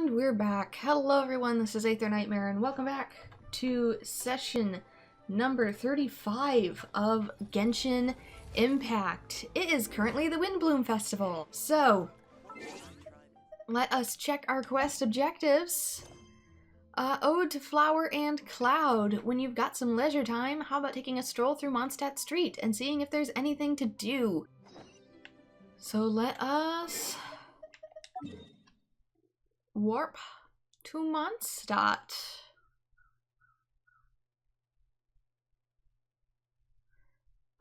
And we're back. Hello everyone, this is Aether Nightmare and welcome back to session number 35 of Genshin Impact. It is currently the Windblume Festival. So, let us check our quest objectives. Ode to Flower and Cloud. When you've got some leisure time, how about taking a stroll through Mondstadt Street and seeing if there's anything to do? So let us warp to Mondstadt.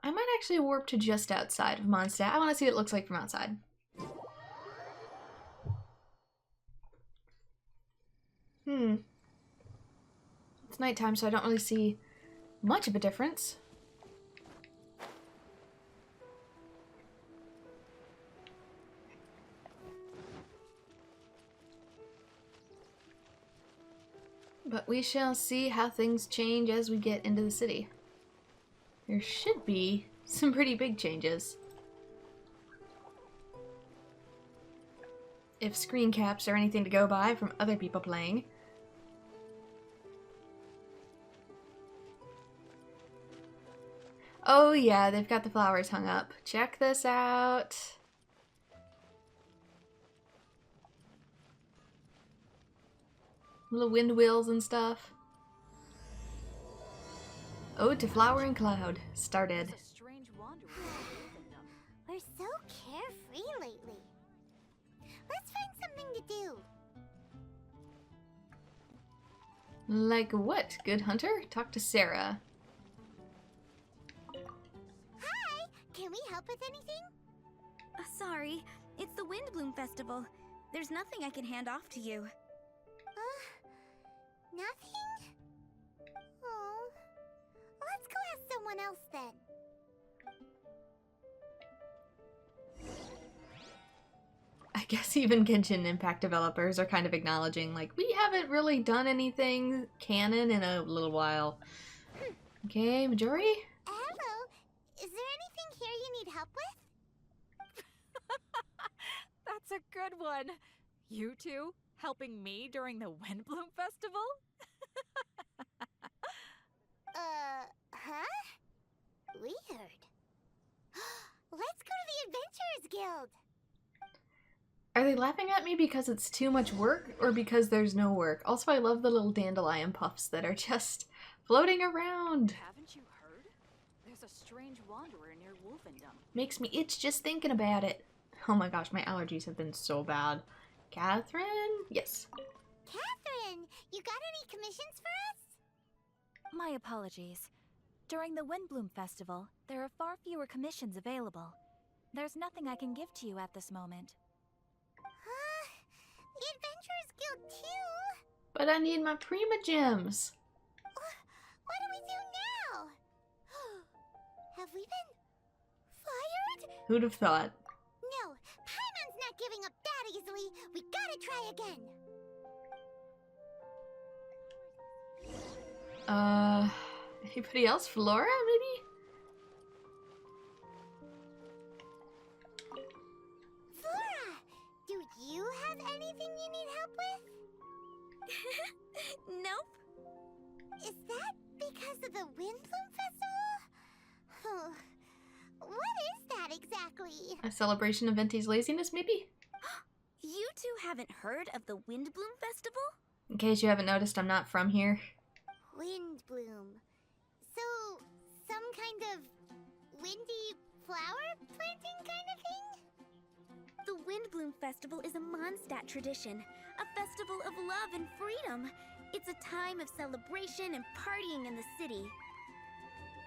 I might actually warp to just outside of Mondstadt. I want to see what it looks like from outside. It's nighttime, so I don't really see much of a difference. But we shall see how things change as we get into the city. There should be some pretty big changes. If screen caps are anything to go by from other people playing. Oh yeah, they've got the flowers hung up. Check this out. Little wind wheels and stuff. Ode to Flower and Cloud started. We're so carefree lately. Let's find something to do. Like what, good hunter? Talk to Sarah. Hi! Can we help with anything? Sorry, it's the Windblume Festival. There's nothing I can hand off to you. Nothing? Oh. Let's go ask someone else then. I guess even Genshin Impact developers are kind of acknowledging, like, we haven't really done anything canon in a little while. Okay, Majori? Hello. Is there anything here you need help with? That's a good one. You two helping me during the Windblume Festival? Huh? Weird. Let's go to the Adventurers Guild. Are they laughing at me because it's too much work or because there's no work? Also, I love the little dandelion puffs that are just floating around. Haven't you heard? There's a strange wanderer near Wolfendom. Makes me itch just thinking about it. Oh my gosh, my allergies have been so bad. Catherine? Yes. Catherine, you got any commissions for us? My apologies. During the Windblume Festival, there are far fewer commissions available. There's nothing I can give to you at this moment. The Adventurers Guild too? But I need my Prima Gems. What do we do now? Have we been fired? Who'd have thought? No, Paimon's not giving up that easily. We gotta try again. Anybody else? Flora, maybe? Flora, do you have anything you need help with? Nope. Is that because of the Windblume Festival? What is that exactly? A celebration of Venti's laziness, maybe? You two haven't heard of the Windblume Festival? In case you haven't noticed, I'm not from here. Windblume. So, some kind of windy flower planting kind of thing? The Windblume Festival is a Mondstadt tradition, a festival of love and freedom. It's a time of celebration and partying in the city.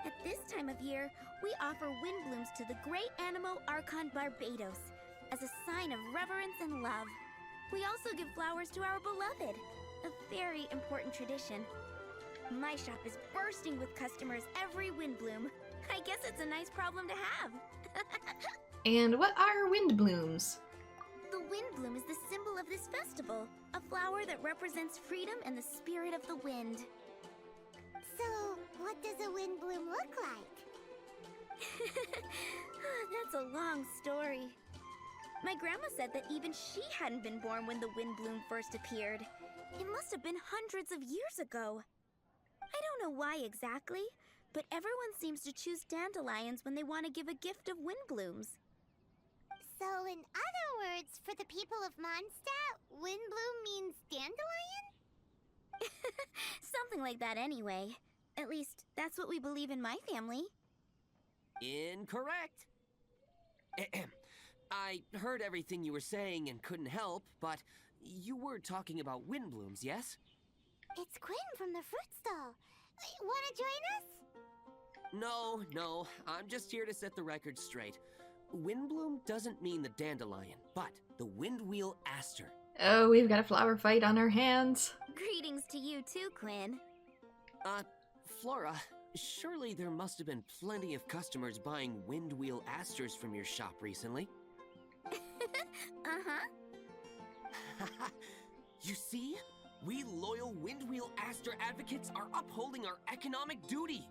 At this time of year, we offer windblooms to the great Animo Archon Barbados as a sign of reverence and love. We also give flowers to our beloved, a very important tradition. My shop is bursting with customers every Windblume. I guess it's a nice problem to have. And what are Windblooms? The Windblume is the symbol of this festival, a flower that represents freedom and the spirit of the wind. So, what does a windbloom look like? That's a long story. My grandma said that even she hadn't been born when the Windblume first appeared. It must have been hundreds of years ago. I don't know why exactly, but everyone seems to choose dandelions when they want to give a gift of Windblooms. So, in other words, for the people of Mondstadt, Windblume means dandelion? Something like that anyway. At least, that's what we believe in my family. Incorrect. I heard everything you were saying and couldn't help, but you were talking about Windblooms, yes? It's Quinn from the fruit stall. Wanna join us? No, I'm just here to set the record straight. Windbloom doesn't mean the dandelion, but the windwheel aster. Oh, we've got a flower fight on our hands. Greetings to you too, Quinn. Flora, surely there must have been plenty of customers buying windwheel asters from your shop recently. Uh-huh. You see? We loyal windwheel aster advocates are upholding our economic duty.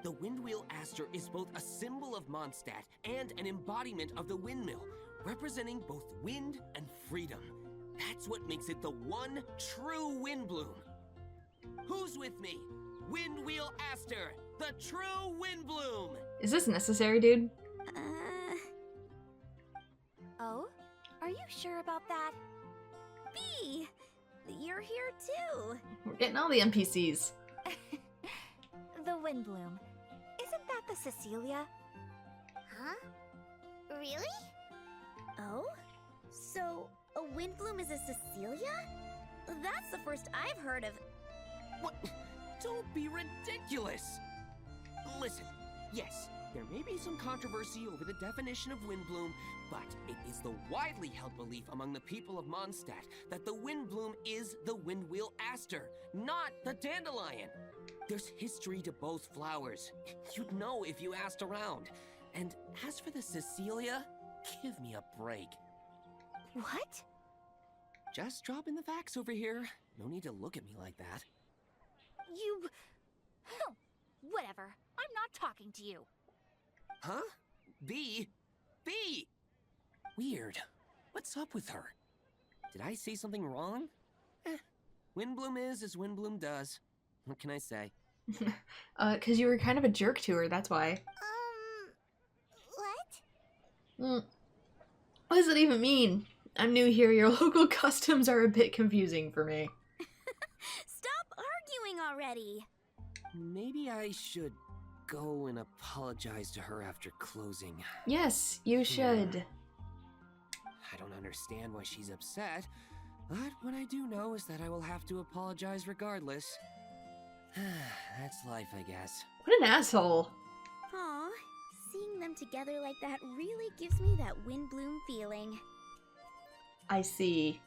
The windwheel aster is both a symbol of Mondstadt and an embodiment of the windmill, representing both wind and freedom. That's what makes it the one true Windblume. Who's with me? Windwheel aster, the true Windblume! Is this necessary, dude? Oh? Are you sure about that? Bee! You're here too! We're getting all the NPCs. The Windblume. Isn't that the Cecilia? Huh? Really? Oh? So, a Windblume is a Cecilia? That's the first I've heard of. What? Don't be ridiculous! Listen, yes, there may be some controversy over the definition of Windblume, but it is the widely held belief among the people of Mondstadt that the Windblume is the windwheel aster, not the dandelion. There's history to both flowers. You'd know if you asked around. And as for the Cecilia, give me a break. What? Just dropping the facts over here. No need to look at me like that. You... Whatever. I'm not talking to you. Huh? Bee? Bee! Weird. What's up with her? Did I say something wrong? Windblume is as Windblume does. What can I say? 'Cause you were kind of a jerk to her, that's why. What? What does it even mean? I'm new here, your local customs are a bit confusing for me. Stop arguing already! Maybe I should go and apologize to her after closing. Yes, you should. I don't understand why she's upset, but what I do know is that I will have to apologize regardless. That's life, I guess. What an asshole. Aw, seeing them together like that really gives me that Windblume feeling. I see.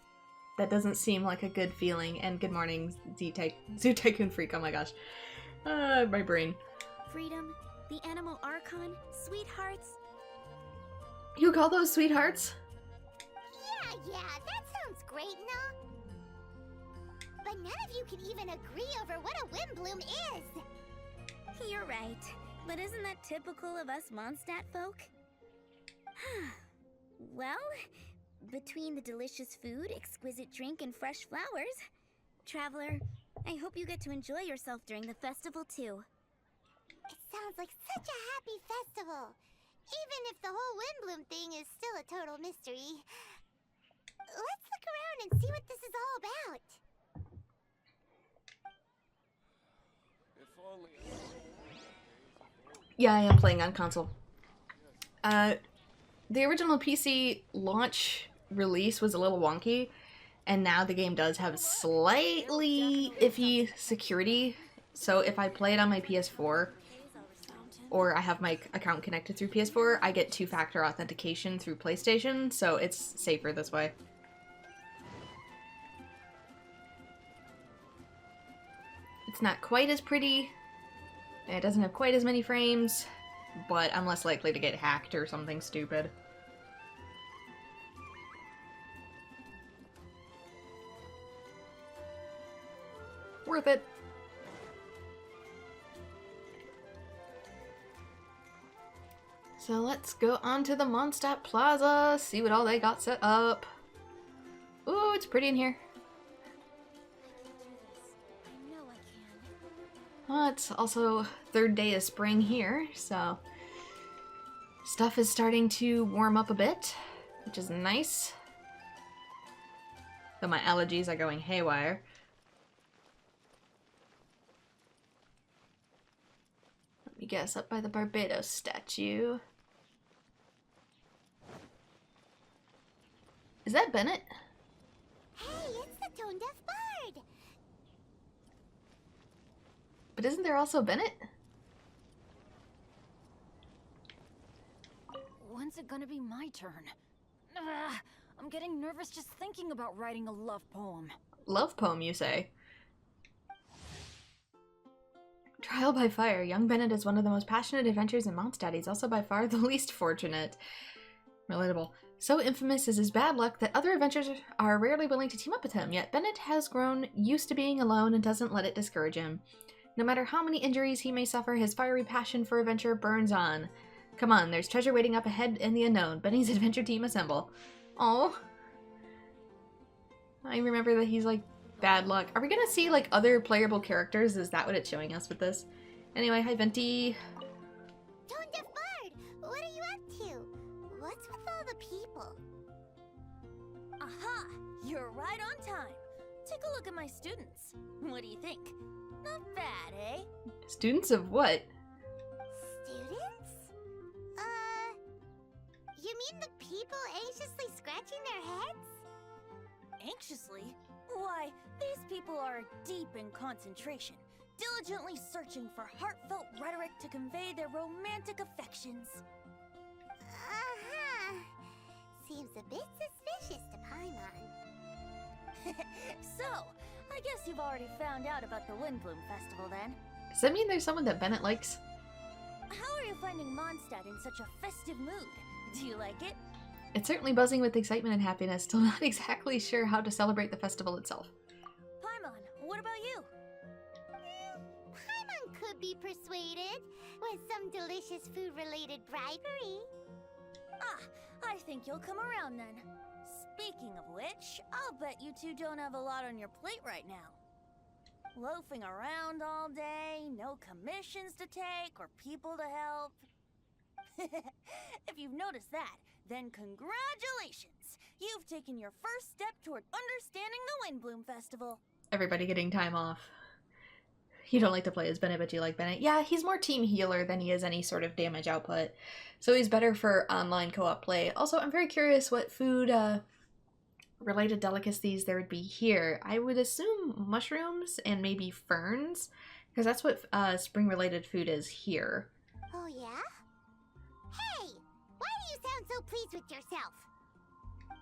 That doesn't seem like a good feeling. And good morning, Zoo Tycoon Freak. Oh my gosh. My brain. Freedom, the Animal Archon, sweethearts. You call those sweethearts? Yeah, that sounds great, no? But none of you can even agree over what a Windblume is! You're right, but isn't that typical of us Mondstadt folk? Well, between the delicious food, exquisite drink, and fresh flowers, Traveler, I hope you get to enjoy yourself during the festival too. It sounds like such a happy festival, even if the whole Windblume thing is still a total mystery. Let's look around and see what this is all about. Yeah, I am playing on console. The original PC launch release was a little wonky, and now the game does have slightly iffy security. So if I play it on my PS4, or I have my account connected through PS4, I get two-factor authentication through PlayStation, so it's safer this way. It's not quite as pretty, and it doesn't have quite as many frames, but I'm less likely to get hacked or something stupid. Worth it. So let's go on to the Mondstadt Plaza, see what all they got set up. Ooh, it's pretty in here. I know I can. Well, it's also third day of spring here, so stuff is starting to warm up a bit, which is nice. Though my allergies are going haywire. Let me guess, up by the Barbados statue. Is that Bennett? Hey, it's the Tone Deaf Bard! But isn't there also Bennett? When's it gonna be my turn? Ugh, I'm getting nervous just thinking about writing a love poem. Love poem, you say? Trial by fire. Young Bennett is one of the most passionate adventurers in Mondstadt. He's also by far the least fortunate. Relatable. So infamous is his bad luck that other adventurers are rarely willing to team up with him, yet Bennett has grown used to being alone and doesn't let it discourage him. No matter how many injuries he may suffer, his fiery passion for adventure burns on. Come on, there's treasure waiting up ahead in the unknown. Benny's adventure team assemble. Oh, I remember that he's like bad luck. Are we gonna see like other playable characters? Is that what it's showing us with this? Anyway, hi Venti. Tone Deaf Bard, what are you up to? What's with all the people? Aha! You're right on time. Take a look at my students. What do you think? Not bad, eh? Students of what? Students? You mean the people anxiously scratching their heads? Anxiously? Why, these people are deep in concentration, diligently searching for heartfelt rhetoric to convey their romantic affections. Uh-huh. Seems a bit suspicious to Paimon. So, I guess you've already found out about the Windblume Festival then. Does that mean there's someone that Bennett likes? How are you finding Mondstadt in such a festive mood? Do you like it? It's certainly buzzing with excitement and happiness, still not exactly sure how to celebrate the festival itself. Paimon, what about you? Paimon could be persuaded with some delicious food-related bribery. Ah, I think you'll come around then. Speaking of which, I'll bet you two don't have a lot on your plate right now. Loafing around all day, no commissions to take or people to help. If you've noticed that, then congratulations! You've taken your first step toward understanding the Windblume Festival. Everybody getting time off. You don't like to play as Bennett, but you like Bennett. Yeah, he's more team healer than he is any sort of damage output. So he's better for online co-op play. Also, I'm very curious what food related delicacies there would be here. I would assume mushrooms and maybe ferns, because that's what spring related food is here. Oh yeah? Hey! Why do you sound so pleased with yourself?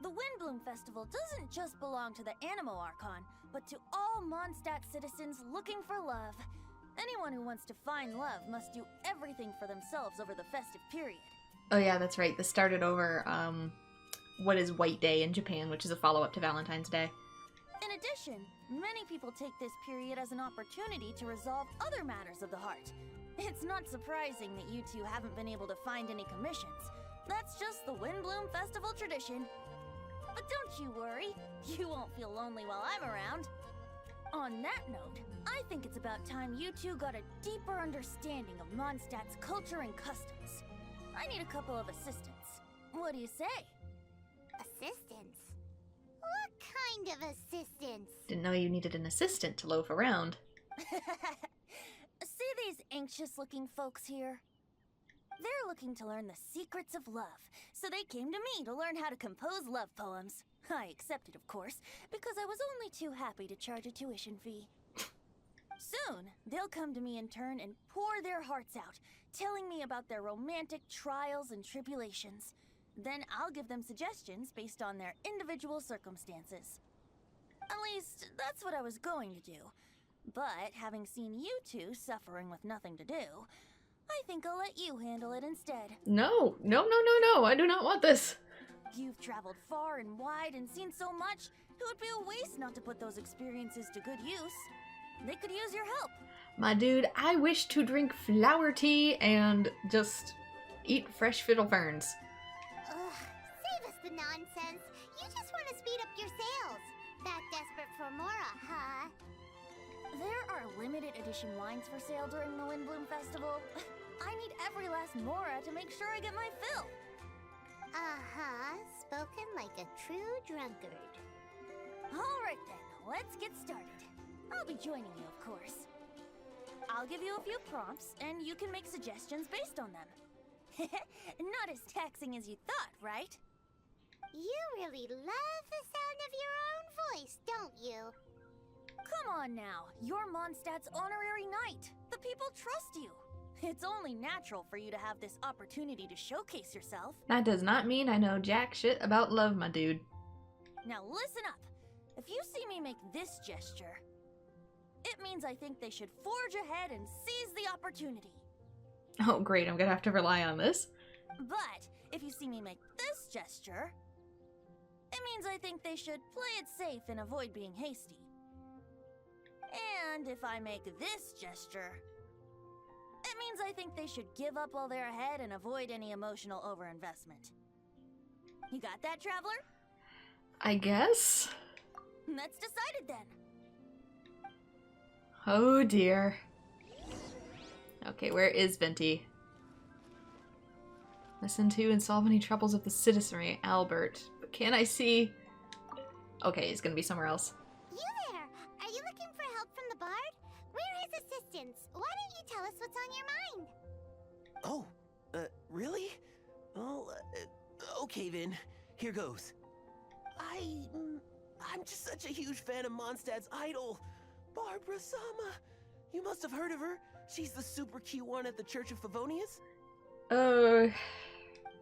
The Windblume Festival doesn't just belong to the Animo Archon, but to all Mondstadt citizens looking for love. Anyone who wants to find love must do everything for themselves over the festive period. Oh yeah, that's right. This started over what is White Day in Japan, which is a follow-up to Valentine's Day. In addition, many people take this period as an opportunity to resolve other matters of the heart. It's not surprising that you two haven't been able to find any commissions. That's just the Windblume Festival tradition. But don't you worry, you won't feel lonely while I'm around. On that note, I think it's about time you two got a deeper understanding of Mondstadt's culture and customs. I need a couple of assistants. What do you say? Assistance? What kind of assistance? Didn't know you needed an assistant to loaf around. See these anxious-looking folks here? They're looking to learn the secrets of love, so they came to me to learn how to compose love poems. I accepted, of course, because I was only too happy to charge a tuition fee. Soon, they'll come to me in turn and pour their hearts out, telling me about their romantic trials and tribulations. Then I'll give them suggestions based on their individual circumstances. At least, that's what I was going to do. But having seen you two suffering with nothing to do, I think I'll let you handle it instead. No, I do not want this. You've traveled far and wide and seen so much, it would be a waste not to put those experiences to good use. They could use your help. My dude, I wish to drink flower tea and just Eat fresh fiddle ferns. Ugh, save us the nonsense. You just want to speed up your sales. That desperate for Mora, huh? There are limited edition wines for sale during the Windblume Festival. I need every last Mora to make sure I get my fill. Uh-huh, spoken like a true drunkard. Alright then, let's get started. I'll be joining you, of course. I'll give you a few prompts, and you can make suggestions based on them. Not as taxing as you thought, right? You really love the sound of your own voice, don't you? Come on now, you're Mondstadt's honorary knight. The people trust you. It's only natural for you to have this opportunity to showcase yourself. That does not mean I know jack shit about love, my dude. Now listen up. If you see me make this gesture, it means I think they should forge ahead and seize the opportunity. Oh great, I'm gonna have to rely on this. But if you see me make this gesture, it means I think they should play it safe and avoid being hasty. And if I make this gesture, it means I think they should give up while they're ahead and avoid any emotional overinvestment. You got that, Traveler? I guess? That's decided then. Oh dear. Okay, where is Venti? Listen to and solve any troubles of the citizenry, Albert. But can I see... Okay, he's gonna be somewhere else. You there! Are you looking for help from the bard? We're his assistants. Why don't you tell us what's on your mind? Oh, really? Well, okay then. Here goes. I'm just such a huge fan of Mondstadt's idol, Barbara Sama. You must have heard of her. She's the super cute one at the Church of Favonius. Oh,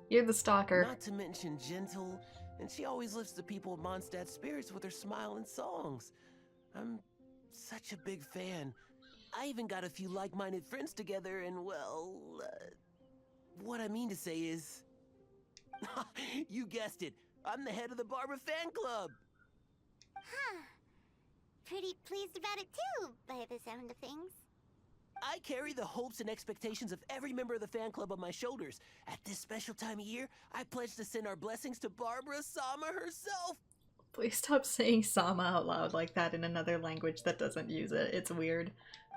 you're the stalker. Not to mention gentle, and she always lifts the people of Mondstadt's spirits with her smile and songs. I'm such a big fan. I even got a few like-minded friends together, and well, what I mean to say is... You guessed it. I'm the head of the Barbara fan club. Huh. Pretty pleased about it too, by the sound of things. I carry the hopes and expectations of every member of the fan club on my shoulders. At this special time of year, I pledge to send our blessings to Barbara Sama herself. Please stop saying Sama out loud like that in another language that doesn't use it. It's weird.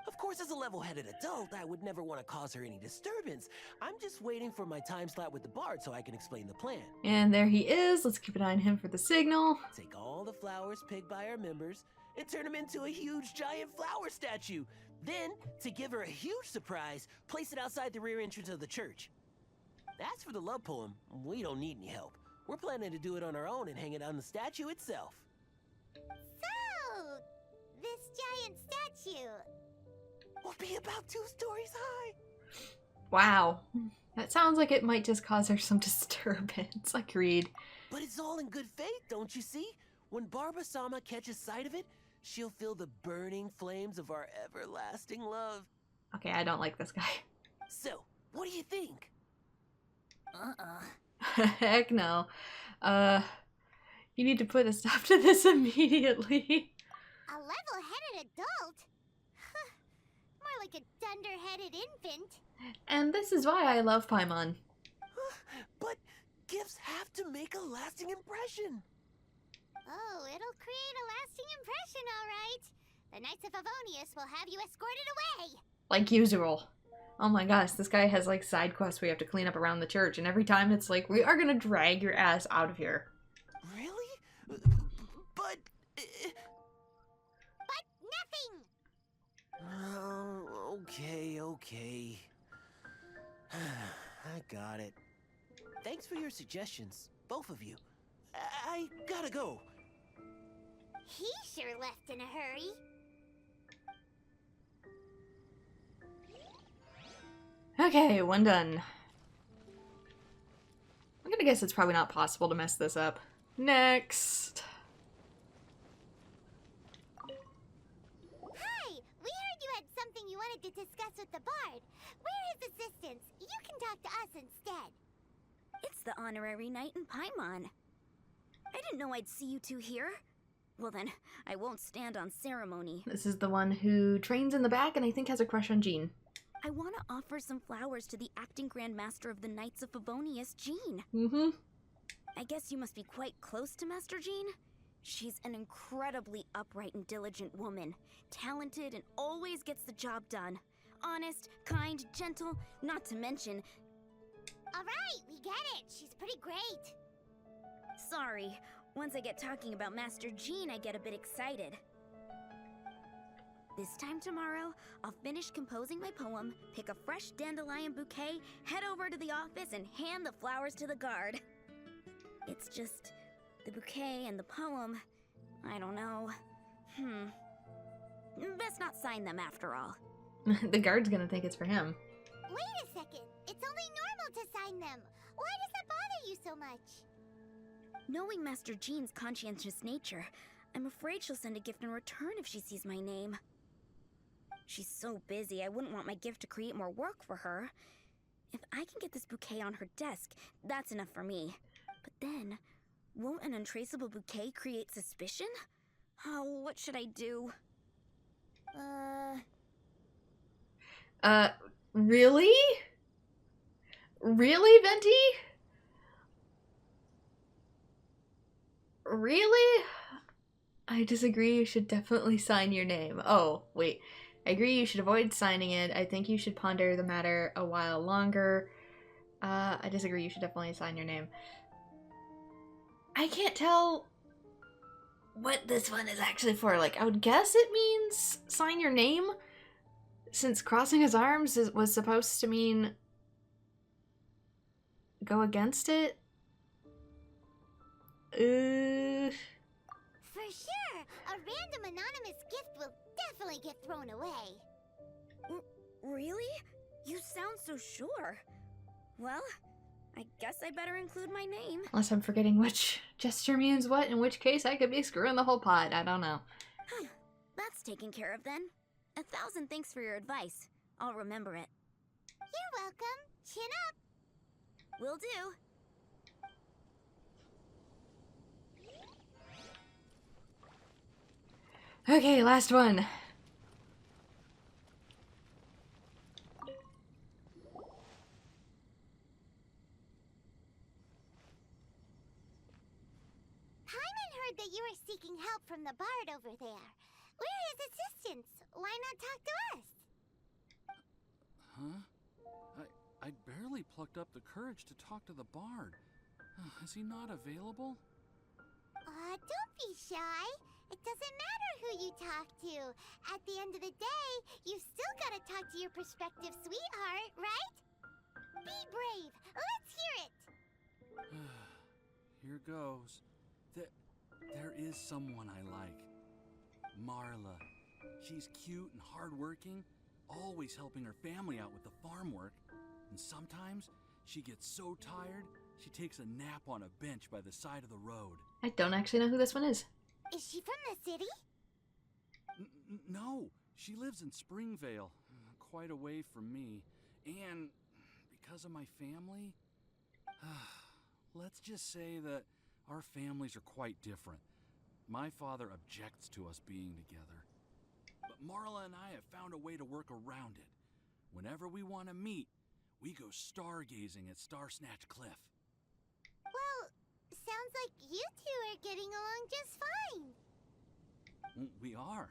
Of course, as a level-headed adult, I would never want to cause her any disturbance. I'm just waiting for my time slot with the bard so I can explain the plan. And there he is. Let's keep an eye on him for the signal. Take all the flowers picked by our members and turn them into a huge giant flower statue. Then, to give her a huge surprise, place it outside the rear entrance of the church. As for the love poem, we don't need any help. We're planning to do it on our own and hang it on the statue itself. So, this giant statue. Will be about 2 stories high. Wow. That sounds like it might just cause her some disturbance. Agreed. But it's all in good faith, don't you see? When Barbara Sama catches sight of it, she'll feel the burning flames of our everlasting love. Okay, I don't like this guy. So, what do you think? Heck no. You need to put a stop to this immediately. A level-headed adult? More like a dunder-headed infant. And this is why I love Paimon. But gifts have to make a lasting impression. Oh, it'll create a lasting impression, all right. The Knights of Favonius will have you escorted away. Like usual. Oh my gosh, this guy has like side quests we have to clean up around the church, and every time it's like, we are gonna drag your ass out of here. Really? But... But nothing! Oh, okay. I got it. Thanks for your suggestions, both of you. I gotta go. He sure left in a hurry. Okay, one done. I'm gonna guess it's probably not possible to mess this up. Next. Hi! We heard you had something you wanted to discuss with the bard. We're his assistants. You can talk to us instead. It's the honorary knight in Paimon. I didn't know I'd see you two here. Well then, I won't stand on ceremony. This is the one who trains in the back and I think has a crush on Jean. I want to offer some flowers to the acting Grand Master of the Knights of Favonius, Jean. Mm-hmm. I guess you must be quite close to Master Jean? She's an incredibly upright and diligent woman. Talented and always gets the job done. Honest, kind, gentle, not to mention... Alright, we get it. She's pretty great. Sorry, once I get talking about Master Jean, I get a bit excited. This time tomorrow, I'll finish composing my poem, pick a fresh dandelion bouquet, head over to the office, and hand the flowers to the guard. It's just... the bouquet and the poem... I don't know... Best not sign them after all. The guard's gonna think it's for him. Wait a second. It's only normal to sign them. Why does that bother you so much? Knowing Master Jean's conscientious nature, I'm afraid she'll send a gift in return if she sees my name. She's so busy, I wouldn't want my gift to create more work for her. If I can get this bouquet on her desk, that's enough for me. But then, won't an untraceable bouquet create suspicion? Oh, what should I do? Really? Really, Venti? Really? I disagree. You should definitely sign your name. Oh, wait. I agree you should avoid signing it. I think you should ponder the matter a while longer. I disagree. You should definitely sign your name. I can't tell what this one is actually for. Like, I would guess it means sign your name, since crossing his arms was supposed to mean go against it. For sure! A random anonymous gift will definitely get thrown away. Really? You sound so sure. Well, I guess I better include my name. Unless I'm forgetting which gesture means what, in which case I could be screwing the whole pot. I don't know. That's taken care of then. 1,000 thanks for your advice. I'll remember it. You're welcome. Chin up. Will do. Okay, last one. Heard that you were seeking help from the bard over there. We're his assistants. Why not talk to us? Huh? I barely plucked up the courage to talk to the bard. Is he not available? Don't be shy. It doesn't matter who you talk to. At the end of the day, you still gotta talk to your prospective sweetheart, right? Be brave. Let's hear it. Here goes. There is someone I like. Marla. She's cute and hardworking, always helping her family out with the farm work. And sometimes she gets so tired, she takes a nap on a bench by the side of the road. I don't actually know who this one is. Is she from the city? No, she lives in Springvale, quite away from me. And because of my family, let's just say that our families are quite different. My father objects to us being together. But Marla and I have found a way to work around it. Whenever we want to meet, we go stargazing at Star Snatch Cliff. Well, sounds like you two are getting along just fine. We are.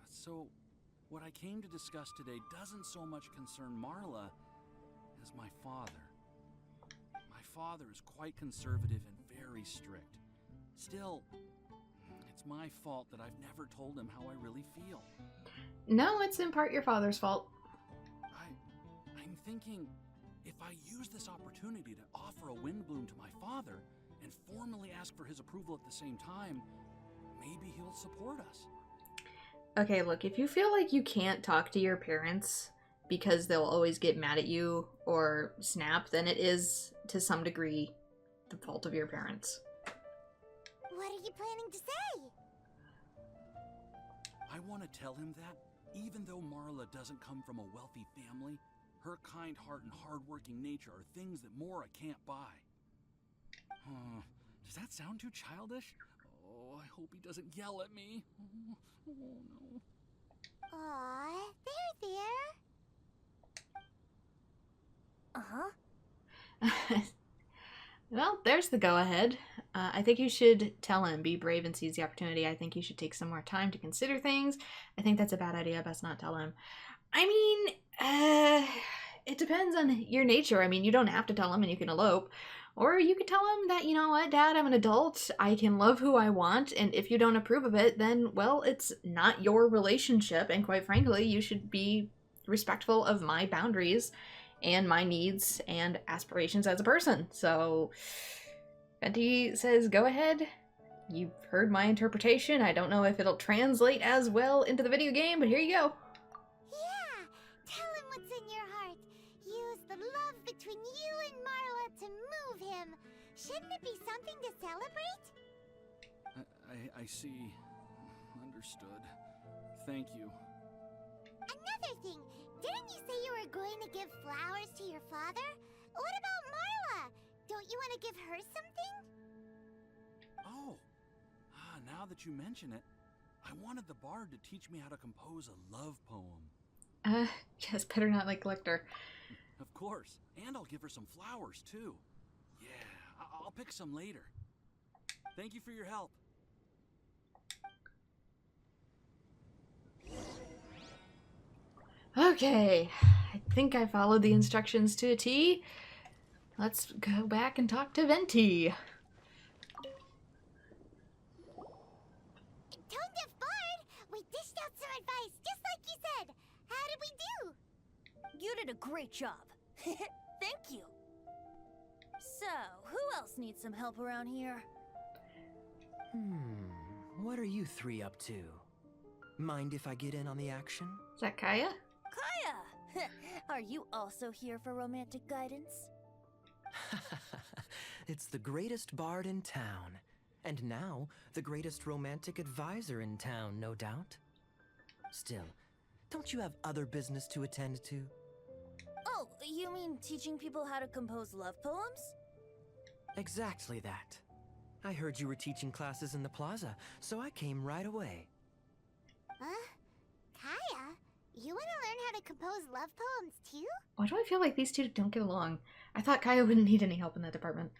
So, what I came to discuss today doesn't so much concern Marla as my father. My father is quite conservative and very strict. Still, it's my fault that I've never told him how I really feel. No, it's in part your father's fault. I'm thinking, if I use this opportunity to offer a Windblume to my father and formally ask for his approval at the same time, maybe he'll support us. Okay, look, if you feel like you can't talk to your parents because they'll always get mad at you or snap, then it is, to some degree, the fault of your parents. What are you planning to say? I want to tell him that, even though Marla doesn't come from a wealthy family, her kind heart and hard-working nature are things that Mora can't buy. Does that sound too childish? Oh, I hope he doesn't yell at me. Oh no. Aw, there. Uh-huh. Well, there's the go-ahead. I think you should tell him, be brave and seize the opportunity. I think you should take some more time to consider things. I think that's a bad idea. Best not tell him. I mean, it depends on your nature. I mean, you don't have to tell him and you can elope. Or you could tell him that, you know what, Dad, I'm an adult. I can love who I want. And if you don't approve of it, then, well, it's not your relationship. And quite frankly, you should be respectful of my boundaries and my needs and aspirations as a person. So Venti says, go ahead. You've heard my interpretation. I don't know if it'll translate as well into the video game, but here you go. Yeah! Tell him what's in your heart. Use the love between you and Marla to move him. Shouldn't it be something to celebrate? I see. Understood. Thank you. Another thing, didn't you say you were going to give flowers to your father? What about Marla? Don't you want to give her something? Oh. Now that you mention it, I wanted the bard to teach me how to compose a love poem. Yes, better not neglect her. Of course. And I'll give her some flowers, too. Yeah, I'll pick some later. Thank you for your help. Okay, I think I followed the instructions to a T. Let's go back and talk to Venti. Tone Deaf Bard, we dished out some advice, just like you said. How did we do? You did a great job. Thank you. So, who else needs some help around here? What are you three up to? Mind if I get in on the action? Is that Kaya? Kaya! Are you also here for romantic guidance? It's the greatest bard in town. And now, the greatest romantic advisor in town, no doubt. Still, don't you have other business to attend to? Oh, you mean teaching people how to compose love poems? Exactly that. I heard you were teaching classes in the plaza, so I came right away. Huh? Kaya, you want to learn how to compose love poems too? Why do I feel like these two don't get along? I thought Kaya wouldn't need any help in that department.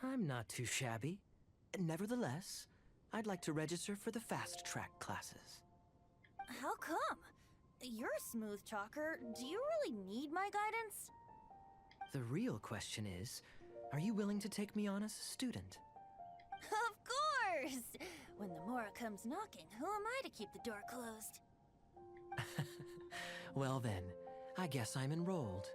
I'm not too shabby. Nevertheless, I'd like to register for the fast track classes. How come? You're a smooth talker. Do you really need my guidance? The real question is, are you willing to take me on as a student? Of course! When the Mora comes knocking, who am I to keep the door closed? Well then, I guess I'm enrolled.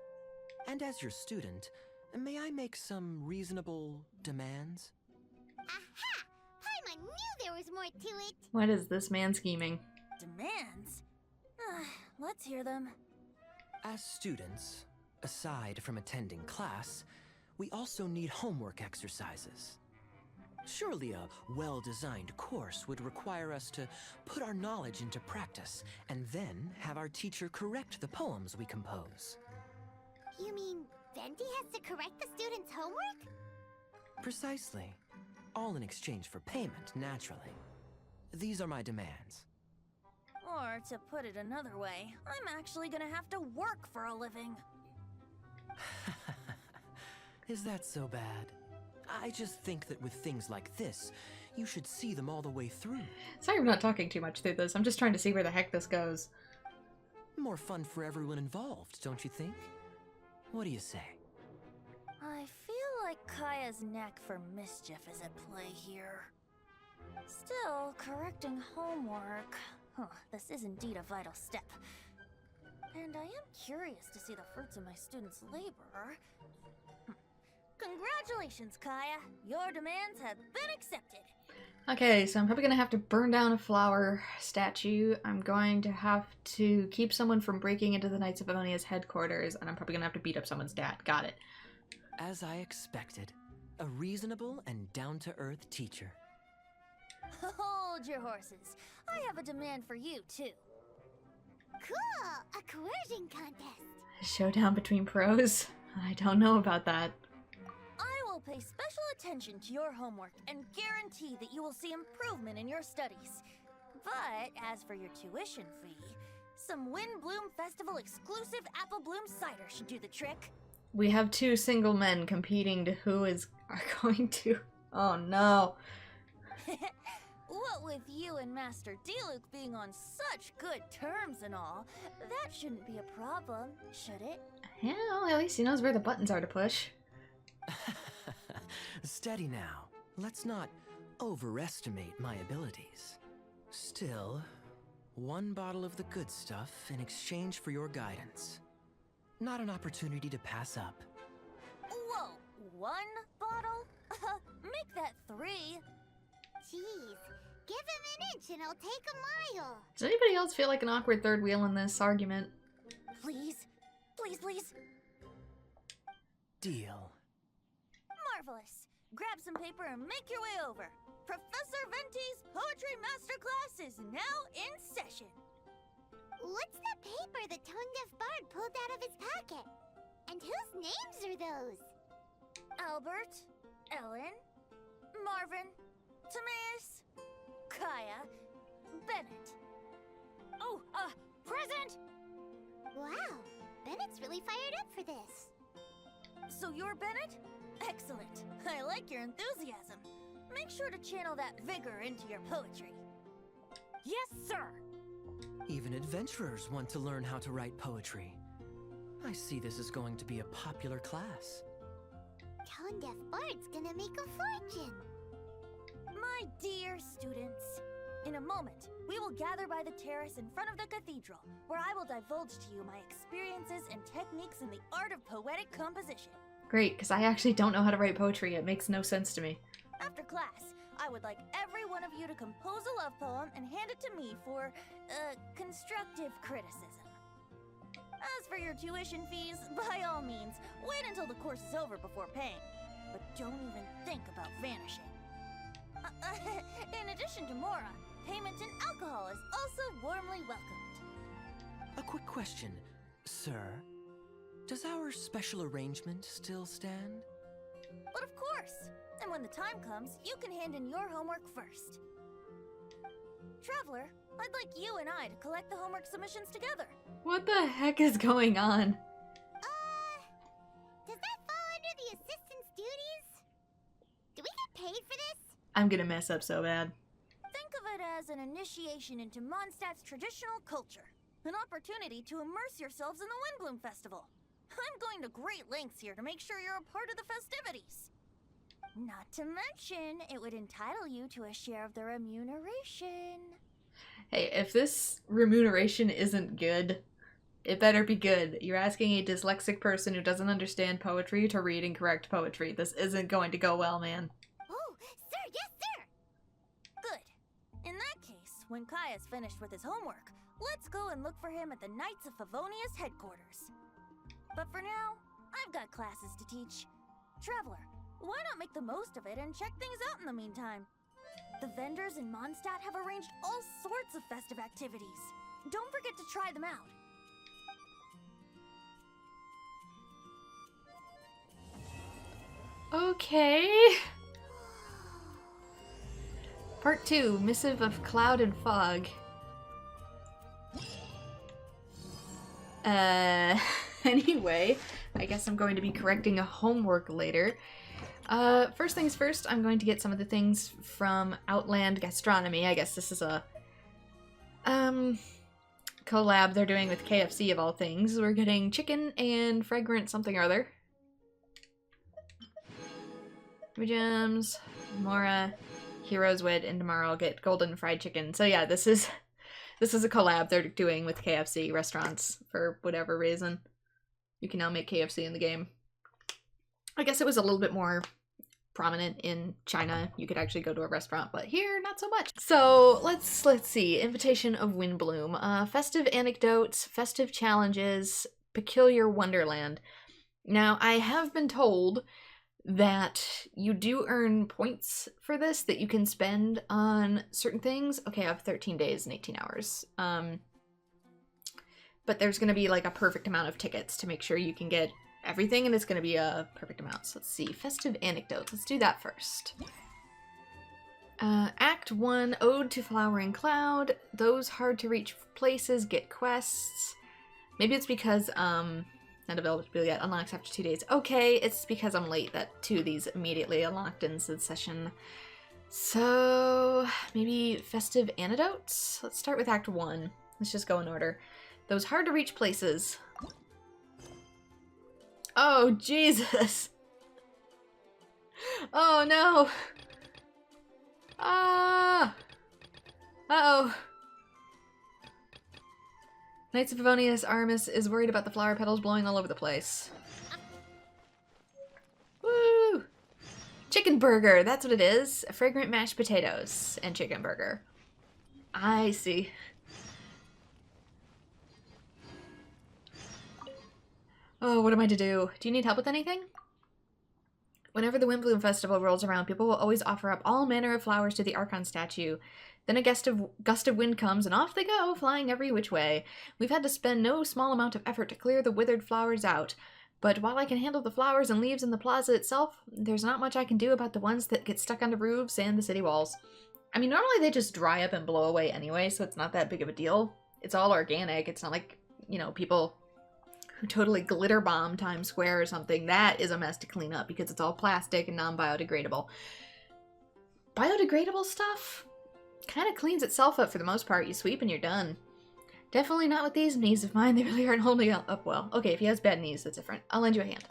And as your student, may I make some reasonable demands? Aha! Paimon knew there was more to it! What is this man scheming? Demands? Let's hear them. As students, aside from attending class, we also need homework exercises. Surely a well-designed course would require us to put our knowledge into practice and then have our teacher correct the poems we compose. You mean Venti has to correct the students' homework? Precisely. All in exchange for payment, naturally. These are my demands. Or, to put it another way, I'm actually gonna have to work for a living. Is that so bad? I just think that with things like this, you should see them all the way through. Sorry I'm not talking too much through this. I'm just trying to see where the heck this goes. More fun for everyone involved, don't you think? What do you say? I feel like Kaya's knack for mischief is at play here. Still, correcting homework... this is indeed a vital step. And I am curious to see the fruits of my students' labor. Congratulations, Kaya! Your demands have been accepted! Okay, so I'm probably going to have to burn down a flower statue. I'm going to have to keep someone from breaking into the Knights of Amonia's headquarters, and I'm probably going to have to beat up someone's dad. Got it. As I expected, a reasonable and down-to-earth teacher. Hold your horses. I have a demand for you, too. Cool! A coercion contest! A showdown between pros? I don't know about that. I will pay special attention to your homework and guarantee that you will see improvement in your studies. But as for your tuition fee, some Windblume Festival exclusive apple bloom cider should do the trick. We have two single men competing to who are going to... Oh no. What with you and Master Diluc being on such good terms and all, that shouldn't be a problem, should it? Yeah, well, at least he knows where the buttons are to push. Steady now. Let's not overestimate my abilities. Still, one bottle of the good stuff in exchange for your guidance. Not an opportunity to pass up. Whoa, one bottle? Make that 3. Jeez, give him an inch and I'll take a mile. Does anybody else feel like an awkward third wheel in this argument? Please, please, please. Deal. Marvelous. Grab some paper and make your way over. Professor Venti's Poetry Masterclass is now in session. What's the paper the tone-deaf bard pulled out of his pocket? And whose names are those? Albert, Ellen, Marvin, Timaeus, Kaya, Bennett. Oh, present! Wow, Bennett's really fired up for this. So you're Bennett? Excellent. I like your enthusiasm. Make sure to channel that vigor into your poetry. Yes, sir! Even adventurers want to learn how to write poetry. I see this is going to be a popular class. Tone-deaf bard's gonna make a fortune. My dear students, in a moment, we will gather by the terrace in front of the cathedral, where I will divulge to you my experiences and techniques in the art of poetic composition. Great, because I actually don't know how to write poetry. It makes no sense to me. After class, I would like every one of you to compose a love poem and hand it to me for, constructive criticism. As for your tuition fees, by all means, wait until the course is over before paying. But don't even think about vanishing. In addition to Mora, payment in alcohol is also warmly welcomed. A quick question, sir. Does our special arrangement still stand? But of course! And when the time comes, you can hand in your homework first. Traveler, I'd like you and I to collect the homework submissions together. What the heck is going on? Does that fall under the assistant's duties? Do we get paid for this? I'm gonna mess up so bad. Think of it as an initiation into Mondstadt's traditional culture. An opportunity to immerse yourselves in the Windblume Festival. I'm going to great lengths here to make sure you're a part of the festivities. Not to mention, it would entitle you to a share of the remuneration. Hey, if this remuneration isn't good, it better be good. You're asking a dyslexic person who doesn't understand poetry to read incorrect poetry. This isn't going to go well, man. Oh, sir, yes, sir! Good. In that case, when Kaya's finished with his homework, let's go and look for him at the Knights of Favonius headquarters. But for now, I've got classes to teach. Traveler, why not make the most of it and check things out in the meantime? The vendors in Mondstadt have arranged all sorts of festive activities. Don't forget to try them out. Okay. Part 2, Missive of Cloud and Fog. Anyway, I guess I'm going to be correcting a homework later. First things first, I'm going to get some of the things from Outland Gastronomy. I guess this is a collab they're doing with KFC of all things. We're getting chicken and fragrant something or other. Gems, Mora, Hero's Wit, and tomorrow I'll get golden fried chicken. So yeah, this is a collab they're doing with KFC restaurants for whatever reason. You can now make KFC in the game. I guess it was a little bit more prominent in China. You could actually go to a restaurant, but here, not so much. So let's see. Invitation of Windblume. Festive anecdotes, festive challenges, peculiar wonderland. Now, I have been told that you do earn points for this that you can spend on certain things. Okay, I have 13 days and 18 hours. But there's going to be like a perfect amount of tickets to make sure you can get everything, and it's going to be a perfect amount. So let's see. Festive anecdotes. Let's do that first. Act 1, Ode to Flowering Cloud. Those hard to reach places get quests. Maybe it's because Not available to be yet. Unlocks after 2 days. Okay, it's because I'm late that 2 of these immediately unlocked in the session. So, maybe Festive Antidotes? Let's start with Act 1. Let's just go in order. Those hard to reach places. Oh, Jesus! Oh, no! Ah! Uh-oh. Knights of Favonius Aramis is worried about the flower petals blowing all over the place. Woo! Chicken burger, that's what it is. Fragrant mashed potatoes and chicken burger. I see. Oh, what am I to do? Do you need help with anything? Whenever the Windblume Festival rolls around, people will always offer up all manner of flowers to the Archon statue. Then a gust of wind comes, and off they go, flying every which way. We've had to spend no small amount of effort to clear the withered flowers out. But while I can handle the flowers and leaves in the plaza itself, there's not much I can do about the ones that get stuck on the roofs and the city walls. I mean, normally they just dry up and blow away anyway, so it's not that big of a deal. It's all organic. It's not like, you know, people who totally glitter bomb Times Square or something. That is a mess to clean up because it's all plastic and non-biodegradable. Biodegradable stuff kind of cleans itself up for the most part. You sweep and you're done. Definitely not with these knees of mine. They really aren't holding up well. Okay, if he has bad knees, that's different. I'll lend you a hand.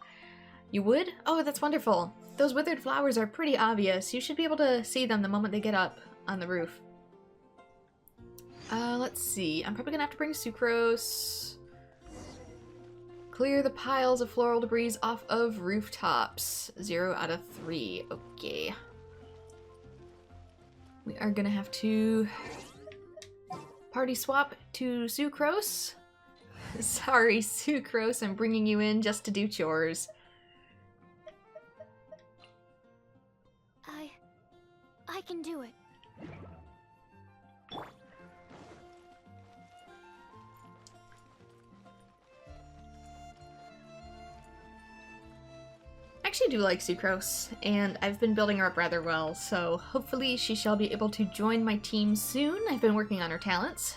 You would? Oh, that's wonderful. Those withered flowers are pretty obvious. You should be able to see them the moment they get up on the roof. Let's see. I'm probably gonna have to bring sucrose. Clear the piles of floral debris off of rooftops. 0 out of 3. Okay. We are gonna have to party swap to Sucrose. Sorry, Sucrose, I'm bringing you in just to do chores. I can do it. I actually do like Sucrose, and I've been building her up rather well, so hopefully she shall be able to join my team soon. I've been working on her talents.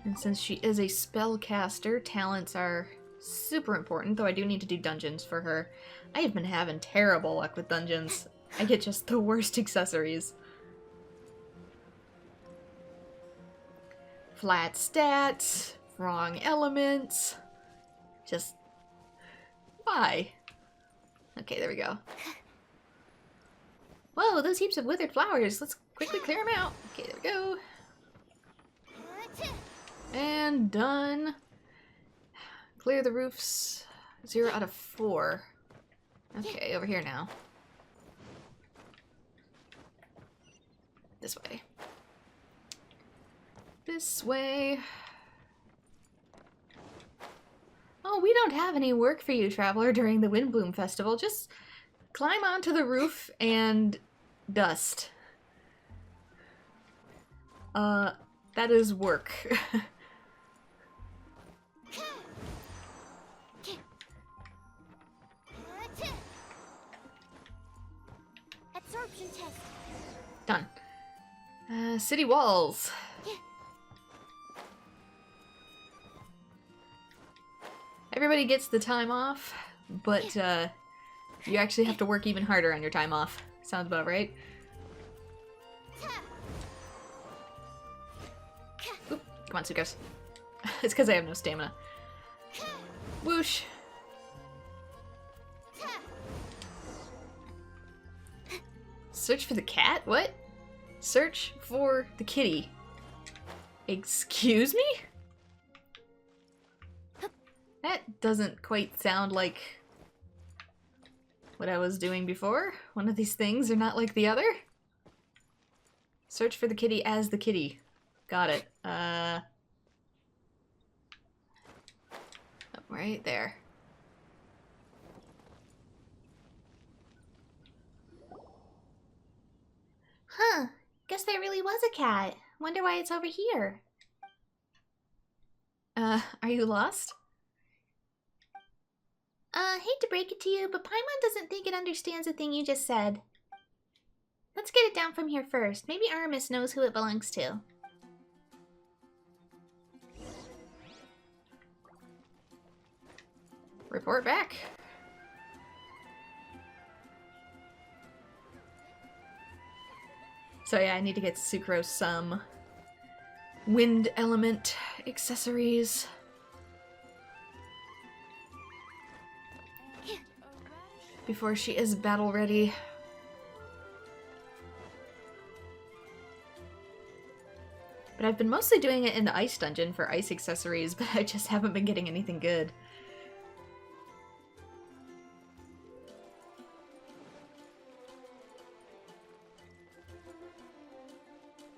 And since she is a spellcaster, talents are super important, though I do need to do dungeons for her. I have been having terrible luck with dungeons. I get just the worst accessories. Flat stats, wrong elements. Just... why? Okay, there we go. Whoa, those heaps of withered flowers. Let's quickly clear them out. Okay, there we go. And done. Clear the roofs. 0 out of 4. Okay, over here now. This way. This way. Oh, we don't have any work for you, traveler, during the Windblume Festival. Just climb onto the roof and dust. That is work. Absorption test. Done. City walls. Everybody gets the time off, but you actually have to work even harder on your time off. Sounds about right. Oop, come on, Sucrose. It's because I have no stamina. Whoosh. Search for the cat? What? Search for the kitty. Excuse me? That doesn't quite sound like what I was doing before. One of these things are not like the other. Search for the kitty as the kitty. Got it. Right there. Huh. Guess there really was a cat. Wonder why it's over here. Are you lost? Hate to break it to you, but Paimon doesn't think it understands the thing you just said. Let's get it down from here first. Maybe Aramis knows who it belongs to. Report back. So yeah, I need to get Sucrose some wind element accessories. Before she is battle ready. But I've been mostly doing it in the ice dungeon for ice accessories, but I just haven't been getting anything good.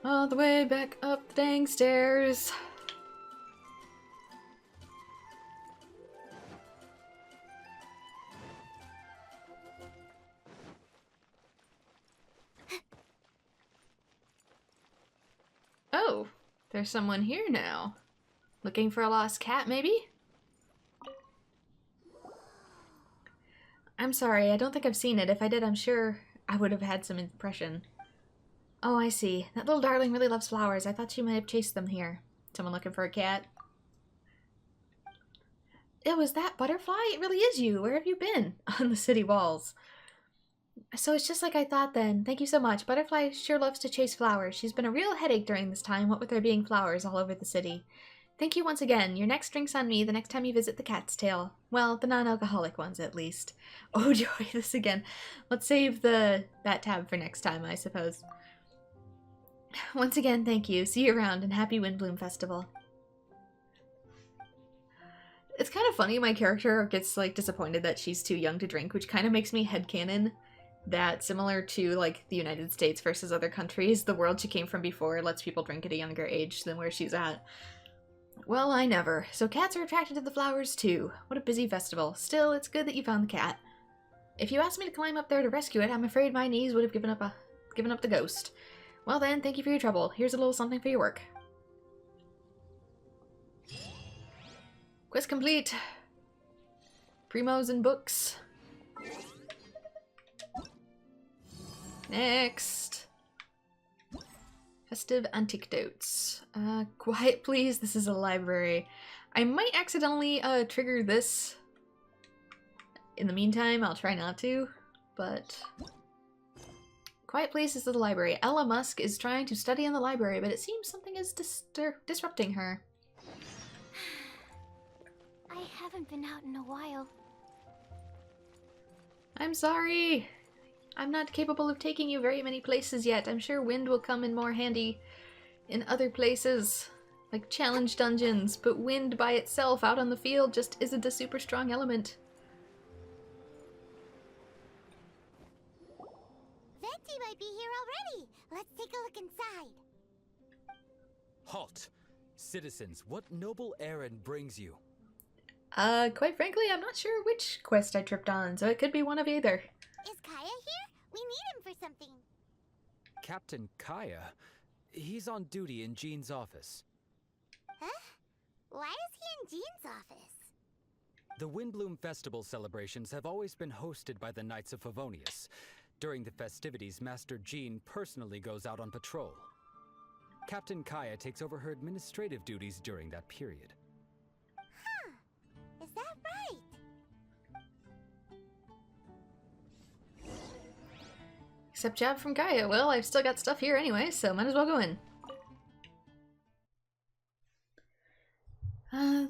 All the way back up the dang stairs. Oh, there's someone here now. Looking for a lost cat, maybe? I'm sorry, I don't think I've seen it. If I did, I'm sure I would have had some impression. Oh, I see. That little darling really loves flowers. I thought she might have chased them here. Someone looking for a cat? It was that butterfly? It really is you. Where have you been? On the city walls. So it's just like I thought then. Thank you so much. Butterfly sure loves to chase flowers. She's been a real headache during this time, what with there being flowers all over the city. Thank you once again. Your next drink's on me the next time you visit the Cat's Tail. Well, the non-alcoholic ones, at least. Oh, joy, this again. Let's save that tab for next time, I suppose. Once again, thank you. See you around, and happy Windblume Festival. It's kind of funny, my character gets, like, disappointed that she's too young to drink, which kind of makes me headcanon that, similar to, like, the United States versus other countries, the world she came from before lets people drink at a younger age than where she's at. Well, I never. So cats are attracted to the flowers, too. What a busy festival. Still, it's good that you found the cat. If you asked me to climb up there to rescue it, I'm afraid my knees would have given up the ghost. Well then, thank you for your trouble. Here's a little something for your work. Quest complete. Primos and books. Next. Festive anecdotes. Quiet please, this is a library. I might accidentally trigger this. In the meantime, I'll try not to, but... Quiet please, this is the library. Ella Musk is trying to study in the library, but it seems something is disrupting her. I haven't been out in a while. I'm sorry. I'm not capable of taking you very many places yet. I'm sure wind will come in more handy in other places, like challenge dungeons, but wind by itself out on the field just isn't a super strong element. Venti might be here already. Let's take a look inside. Halt! Citizens, what noble errand brings you? Quite frankly, I'm not sure which quest I tripped on, so it could be one of either. Is Kaya here? We need him for something. Captain Kaya? He's on duty in Jean's office. Huh? Why is he in Jean's office? The Windblume Festival celebrations have always been hosted by the Knights of Favonius. During the festivities, Master Jean personally goes out on patrol. Captain Kaya takes over her administrative duties during that period. Huh. Is that right? Except job from Gaia. Well, I've still got stuff here anyway, so might as well go in.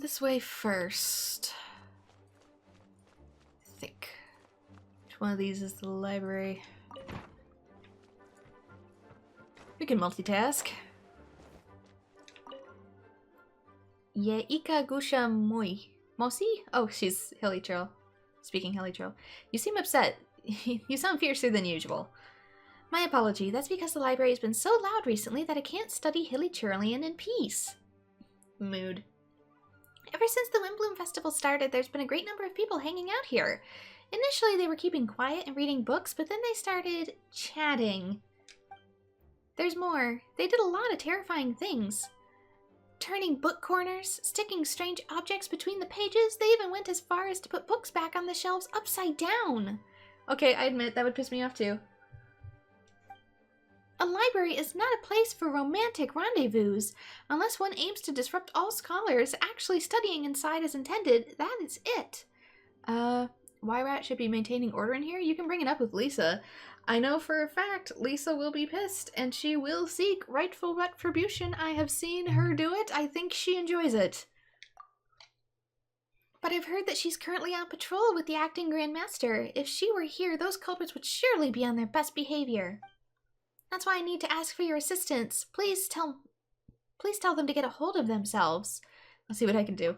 This way first. I think. Which one of these is the library? We can multitask. Yeika Gusha Mosi? Oh, she's Hilichurl. Speaking Hilichurl. You seem upset. You sound fiercer than usual. My apology. That's because the library has been so loud recently that I can't study Hilichurlian in peace. Mood. Ever since the Windblume Festival started, there's been a great number of people hanging out here. Initially, they were keeping quiet and reading books, but then they started chatting. There's more. They did a lot of terrifying things. Turning book corners, sticking strange objects between the pages. They even went as far as to put books back on the shelves upside down. Okay, I admit, that would piss me off too. A library is not a place for romantic rendezvous. Unless one aims to disrupt all scholars, actually studying inside as intended, that is it. Y-Rat should be maintaining order in here? You can bring it up with Lisa. I know for a fact Lisa will be pissed, and she will seek rightful retribution. I have seen her do it. I think she enjoys it. But I've heard that she's currently on patrol with the acting Grand Master. If she were here, those culprits would surely be on their best behavior. That's why I need to ask for your assistance. Please tell them to get a hold of themselves. I'll see what I can do.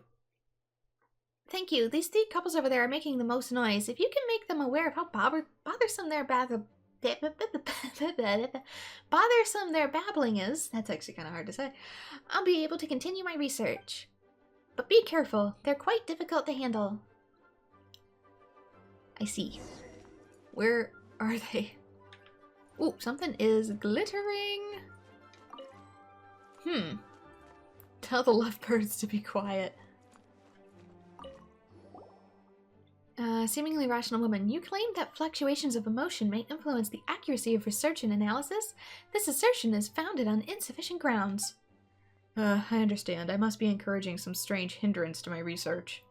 Thank you. These three couples over there are making the most noise. If you can make them aware of how bothersome their babbling is, that's actually kind of hard to say, I'll be able to continue my research. But be careful. They're quite difficult to handle. I see. Where are they? Ooh, something is glittering. Tell the lovebirds to be quiet. Seemingly rational woman, you claim that fluctuations of emotion may influence the accuracy of research and analysis? This assertion is founded on insufficient grounds. I understand. I must be encouraging some strange hindrance to my research.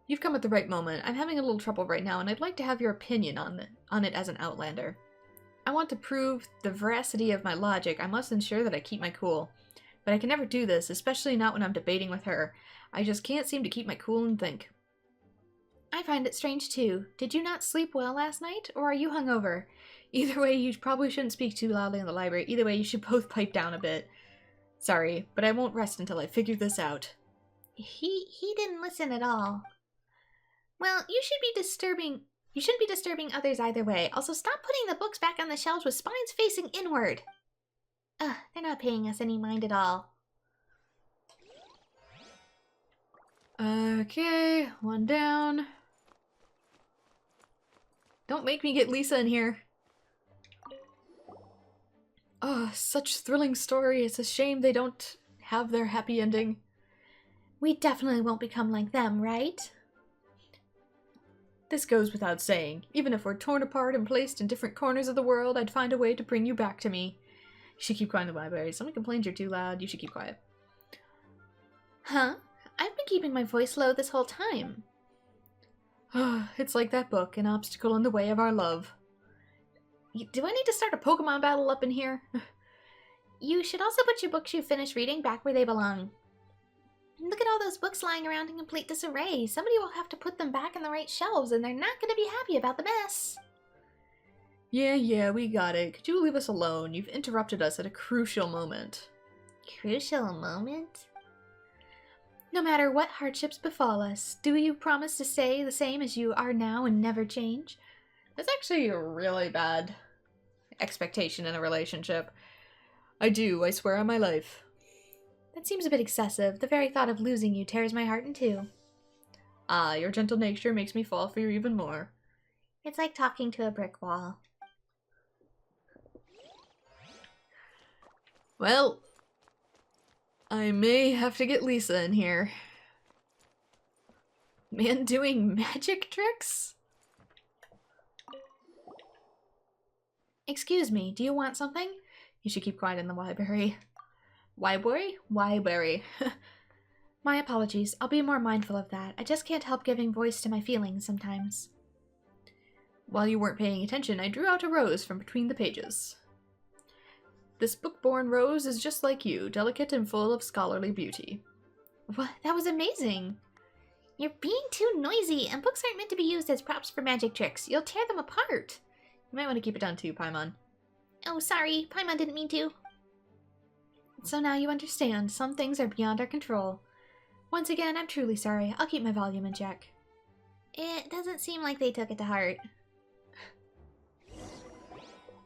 You've come at the right moment. I'm having a little trouble right now, and I'd like to have your opinion on it as an Outlander. I want to prove the veracity of my logic. I must ensure that I keep my cool. But I can never do this, especially not when I'm debating with her. I just can't seem to keep my cool and think. I find it strange too. Did you not sleep well last night, or are you hungover? Either way, you probably shouldn't speak too loudly in the library. Either way, you should both pipe down a bit. Sorry, but I won't rest until I figure this out. He didn't listen at all. Well, you shouldn't be disturbing others either way. Also, stop putting the books back on the shelves with spines facing inward. Ugh, they're not paying us any mind at all. Okay, one down. Don't make me get Lisa in here. Oh, such thrilling story. It's a shame they don't have their happy ending. We definitely won't become like them, right? This goes without saying. Even if we're torn apart and placed in different corners of the world, I'd find a way to bring you back to me. You should keep quiet in the library. Someone complains you're too loud. You should keep quiet. Huh? I've been keeping my voice low this whole time. It's like that book, an obstacle in the way of our love. Do I need to start a Pokemon battle up in here? You should also put your books you finished reading back where they belong. Look at all those books lying around in complete disarray. Somebody will have to put them back in the right shelves, and they're not going to be happy about the mess. Yeah, we got it. Could you leave us alone? You've interrupted us at a crucial moment. Crucial moment? No matter what hardships befall us, do you promise to stay the same as you are now and never change? That's actually a really bad expectation in a relationship. I do, I swear on my life. That seems a bit excessive. The very thought of losing you tears my heart in two. Ah, your gentle nature makes me fall for you even more. It's like talking to a brick wall. Well, I may have to get Lisa in here. Man doing magic tricks? Excuse me, do you want something? You should keep quiet in the library. Library? Library. My apologies. I'll be more mindful of that. I just can't help giving voice to my feelings sometimes. While you weren't paying attention, I drew out a rose from between the pages. This book-born rose is just like you, delicate and full of scholarly beauty. What? That was amazing! You're being too noisy, and books aren't meant to be used as props for magic tricks. You'll tear them apart. You might want to keep it down too, Paimon. Oh, sorry. Paimon didn't mean to. So now you understand. Some things are beyond our control. Once again, I'm truly sorry. I'll keep my volume in check. It doesn't seem like they took it to heart.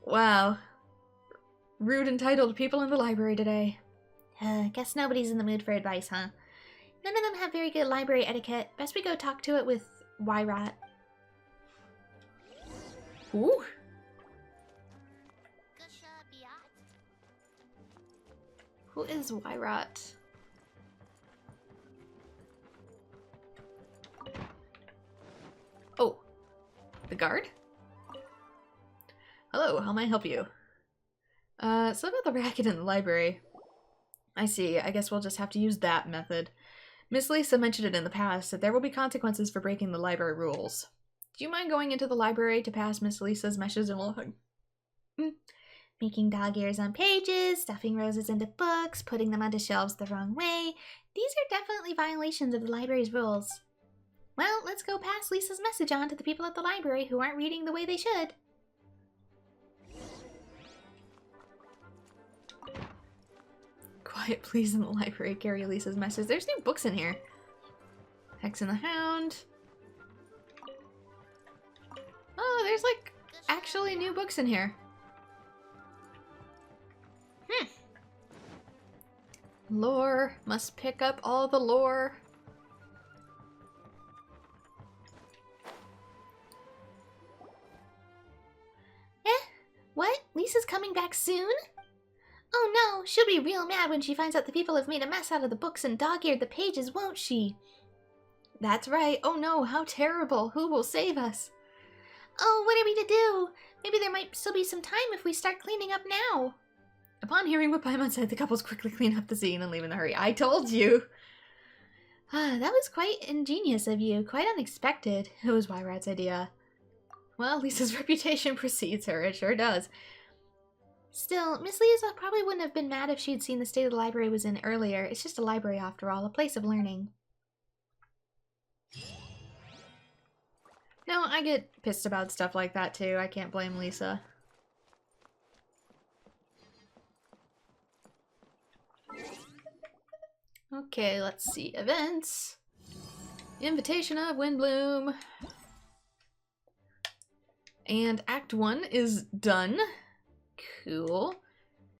Wow. Rude, entitled people in the library today. Guess nobody's in the mood for advice, huh? None of them have very good library etiquette. Best we go talk to it with Y-Rat. Ooh. Who is Y-Rat? Oh. The guard? Hello, how may I help you? So about the racket in the library. I see, I guess we'll just have to use that method. Miss Lisa mentioned it in the past that there will be consequences for breaking the library rules. Do you mind going into the library to pass Miss Lisa's message along? Making dog ears on pages, stuffing roses into books, putting them onto shelves the wrong way. These are definitely violations of the library's rules. Well, let's go pass Lisa's message on to the people at the library who aren't reading the way they should. Quiet please in the library, carry Lisa's message. There's new books in here. Hex and the Hound. Oh, there's like actually new books in here. Lore. Must pick up all the lore. What? Lisa's coming back soon? Oh no, she'll be real mad when she finds out the people have made a mess out of the books and dog-eared the pages, won't she? That's right. Oh no, how terrible. Who will save us? Oh, what are we to do? Maybe there might still be some time if we start cleaning up now. Upon hearing what Paimon said, the couples quickly clean up the scene and leave in a hurry. I told you! That was quite ingenious of you, quite unexpected. It was Wyrat's idea. Well, Lisa's reputation precedes her, it sure does. Still, Miss Lisa probably wouldn't have been mad if she'd seen the state the library was in earlier. It's just a library after all, a place of learning. No, I get pissed about stuff like that too. I can't blame Lisa. Okay, let's see. Events. Invitation of Windblume. And Act 1 is done. Cool.